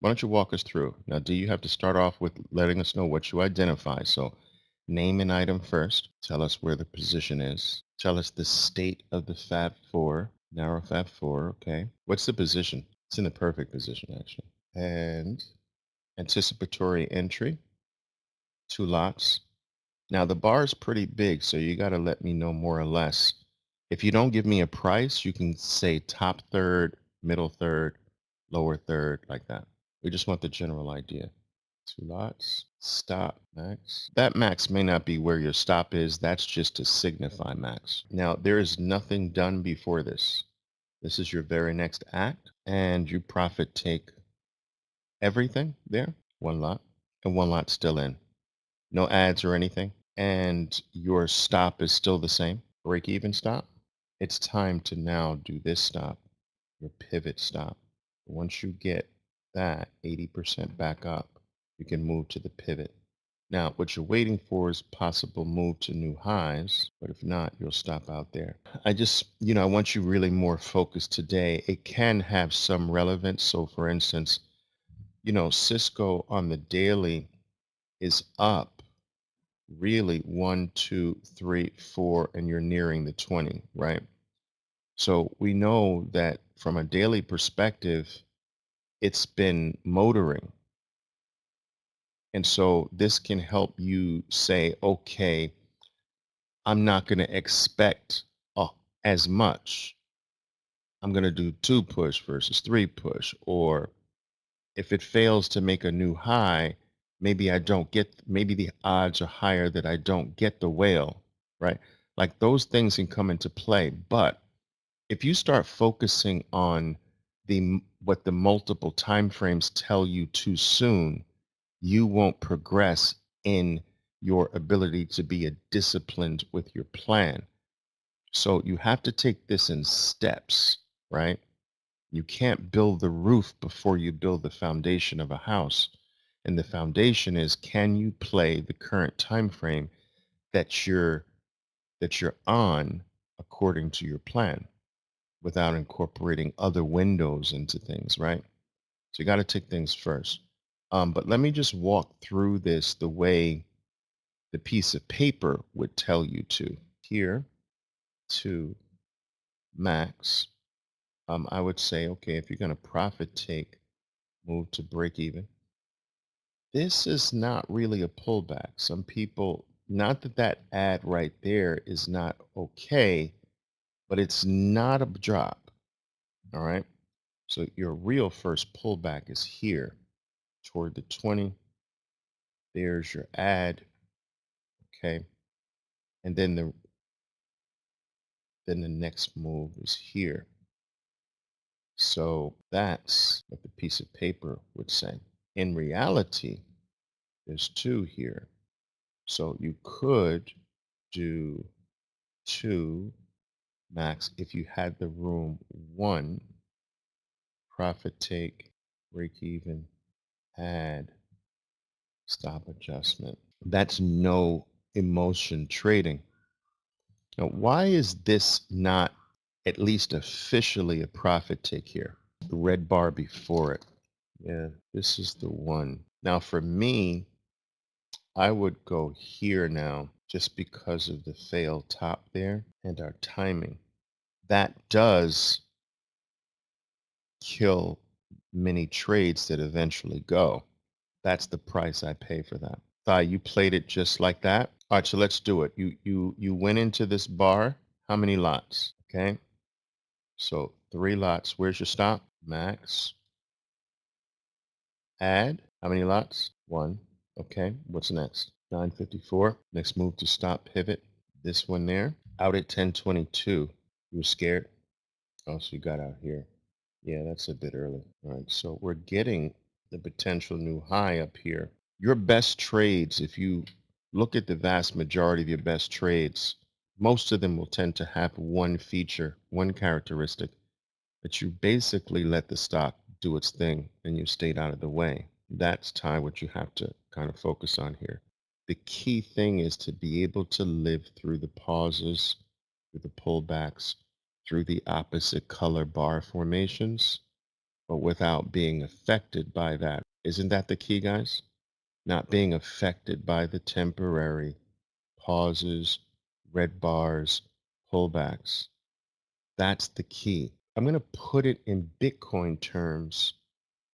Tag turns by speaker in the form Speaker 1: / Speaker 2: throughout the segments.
Speaker 1: Why don't you walk us through? Now, do you have to start off with letting us know what you identify? So, name an item first. Tell us where the position is. Tell us the state of the Fab Four, narrow Fab Four. Okay. What's the position? It's in the perfect position, actually. And anticipatory entry, 2 lots. Now, the bar is pretty big, so you got to let me know more or less. If you don't give me a price, you can say top third, middle third, lower third, like that. We just want the general idea. 2 lots, stop, max. That max may not be where your stop is. That's just to signify max. Now, there is nothing done before this. This is your very next act, and you profit take everything there, 1 lot, and 1 lot still in. No ads or anything. And your stop is still the same, break even stop. It's time to now do this stop, your pivot stop. Once you get that 80% back up, you can move to the pivot. Now, what you're waiting for is possible move to new highs, but if not, you'll stop out there. I want you really more focused today. It can have some relevance. So for instance, Cisco on the daily is up really 1, 2, 3, 4, and you're nearing the 20, right? So we know that from a daily perspective, it's been motoring. And so this can help you say, okay, I'm not going to expect as much. I'm going to do 2 push versus 3 push. Or if it fails to make a new high, maybe the odds are higher that I don't get the whale, right? Like those things can come into play. But if you start focusing on what the multiple time frames tell you too soon, you won't progress in your ability to be disciplined with your plan. So you have to take this in steps, right? You can't build the roof before you build the foundation of a house. And the foundation is, can you play the current time frame that you're on according to your plan without incorporating other windows into things, right? So you got to take things first. But let me just walk through this the way the piece of paper would tell you to. Here to max, I would say, okay, if you're going to profit take, move to break even. This is not really a pullback. Some people, not that that ad right there is not okay, but it's not a drop. All right. So your real first pullback is here toward the 20. There's your ad. Okay. And then the next move is here. So that's what the piece of paper would say. In reality, there's 2 here. So you could do 2 max if you had the room. 1 profit take, break even, add, stop adjustment. That's no emotion trading. Now, why is this not at least officially a profit take here? The red bar before it. Yeah, this is the one. Now, for me, I would go here now just because of the failed top there and our timing. That does kill many trades that eventually go. That's the price I pay for that. You played it just like that. All right, so let's do it. You went into this bar. How many lots? Okay. So 3 lots. Where's your stop? Max. Add. How many lots? 1. Okay. What's next? 954. Next move to stop pivot. This one there. Out at 1022. You were scared? Oh, so you got out here. Yeah, that's a bit early. All right. So we're getting the potential new high up here. Your best trades, if you look at the vast majority of your best trades, most of them will tend to have one feature, one characteristic that you basically let the stock do its thing and you stayed out of the way. That's what you have to kind of focus on here. The key thing is to be able to live through the pauses, through the pullbacks, through the opposite color bar formations, but without being affected by that. Isn't that the key, guys? Not being affected by the temporary pauses, red bars, pullbacks. That's the key. I'm going to put it in Bitcoin terms.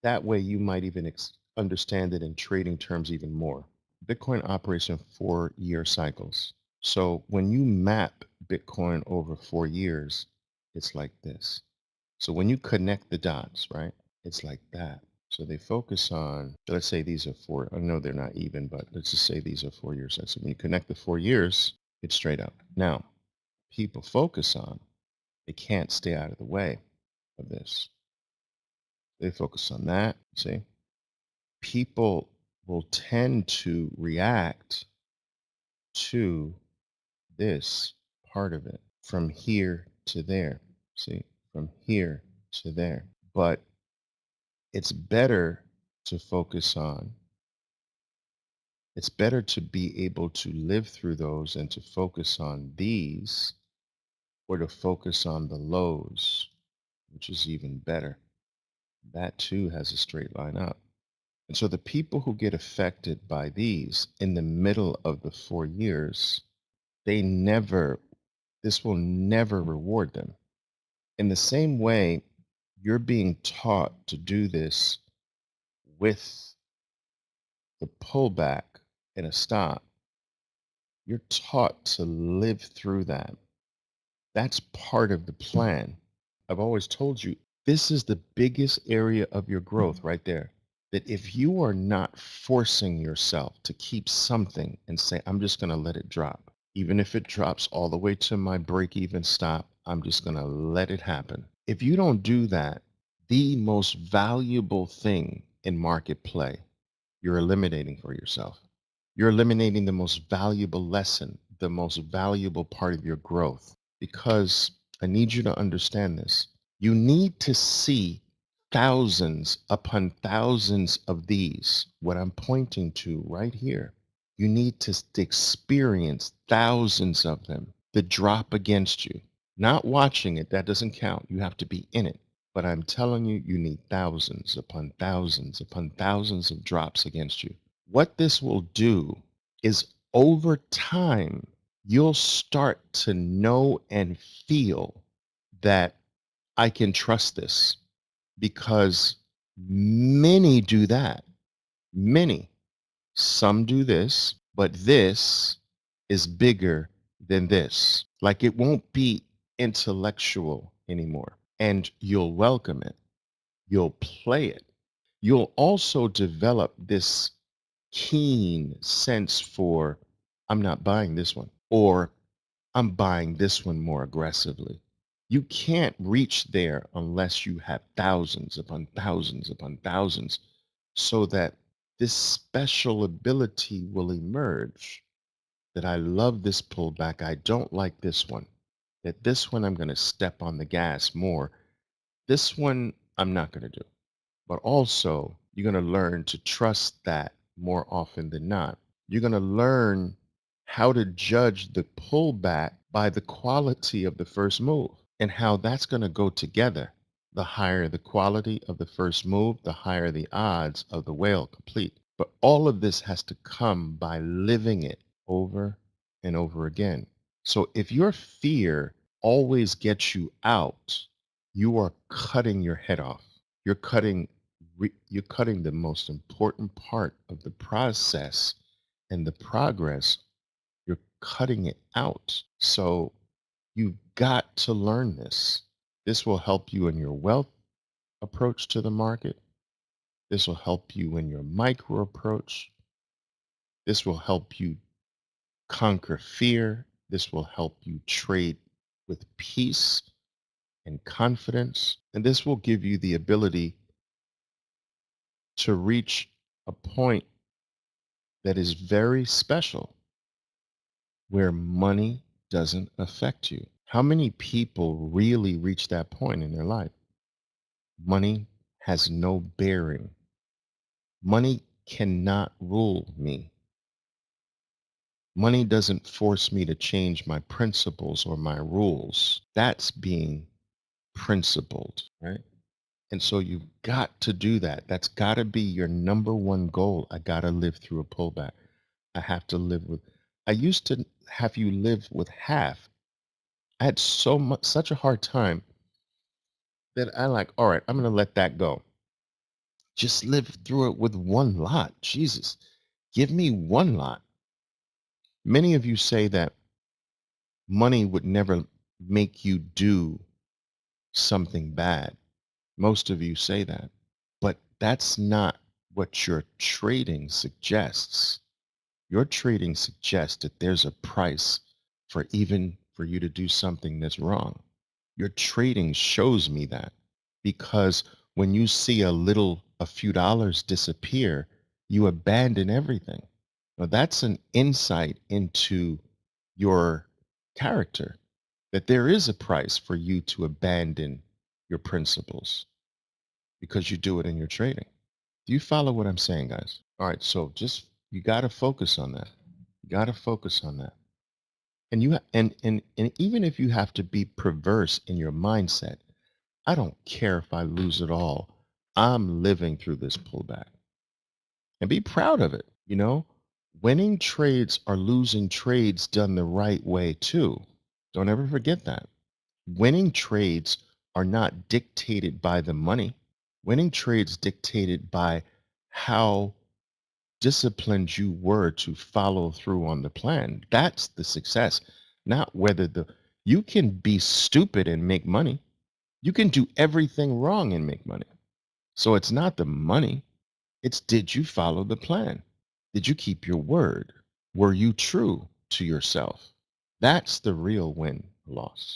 Speaker 1: That way you might even understand it in trading terms even more. Bitcoin operates in 4-year cycles. So when you map Bitcoin over 4 years, it's like this. So when you connect the dots, right, it's like that. So they focus on, let's say these are 4, I know they're not even, but let's just say these are 4 years. So when you connect the 4 years, it's straight up. Now, people focus on, they can't stay out of the way of this. They focus on that, see? People will tend to react to this part of it from here to there, see? From here to there. But it's better to focus on, it's better to be able to live through those and to focus on these or to focus on the lows, which is even better. That too has a straight line up. And so the people who get affected by these in the middle of the 4 years, they never, this will never reward them. In the same way, you're being taught to do this with the pullback and a stop. You're taught to live through that. That's part of the plan. I've always told you, this is the biggest area of your growth right there. That if you are not forcing yourself to keep something and say, I'm just going to let it drop, even if it drops all the way to my break even stop, I'm just going to let it happen. If you don't do that, the most valuable thing in market play, you're eliminating for yourself. You're eliminating the most valuable lesson, the most valuable part of your growth. Because I need you to understand this. You need to see thousands upon thousands of these, what I'm pointing to right here. You need to experience thousands of them that drop against you. Not watching it, that doesn't count. You have to be in it. But I'm telling you, you need thousands upon thousands upon thousands of drops against you. What this will do is over time, you'll start to know and feel that I can trust this because many do that. Many. Some do this, but this is bigger than this. Like it won't be intellectual anymore. And you'll welcome it. You'll play it. You'll also develop this keen sense for, I'm not buying this one, or I'm buying this one more aggressively. You can't reach there unless you have thousands upon thousands upon thousands, so that this special ability will emerge that I love this pullback. I don't like this one. That this one I'm going to step on the gas more. This one I'm not going to do. But also, you're going to learn to trust that more often than not. You're going to learn how to judge the pullback by the quality of the first move and how that's going to go together. The higher the quality of the first move, the higher the odds of the whale complete. But all of this has to come by living it over and over again. So if your fear always gets you out, you are cutting your head off. You're cutting you're cutting the most important part of the process and the progress. You're cutting it out. So you've got to learn this. This will help you in your wealth approach to the market. This will help you in your micro approach. This will help you conquer fear. This will help you trade with peace and confidence. And this will give you the ability to reach a point that is very special where money doesn't affect you. How many people really reach that point in their life? Money has no bearing. Money cannot rule me. Money doesn't force me to change my principles or my rules. That's being principled, right? And so you've got to do that. That's got to be your number one goal. I got to live through a pullback. I have to live with, I used to have you live with half. I had such a hard time that I like, all right, I'm going to let that go. Just live through it with one lot. Jesus, give me one lot. Many of you say that money would never make you do something bad. Most of you say that, but that's not what your trading suggests. Your trading suggests that there's a price for even for you to do something that's wrong. Your trading shows me that because when you see a few dollars disappear, you abandon everything. Now that's an insight into your character, that there is a price for you to abandon your principles because you do it in your trading. Do you follow what I'm saying, guys? All right, so just you got to focus on that. You got to focus on that. And and even if you have to be perverse in your mindset, I don't care if I lose it all. I'm living through this pullback. And be proud of it, you know? Winning trades are losing trades done the right way too. Don't ever forget that. Winning trades are not dictated by the money. Winning trades dictated by how disciplined you were to follow through on the plan. That's the success, not whether you can be stupid and make money. You can do everything wrong and make money. So it's not the money. It's did you follow the plan? Did you keep your word? Were you true to yourself? That's the real win loss.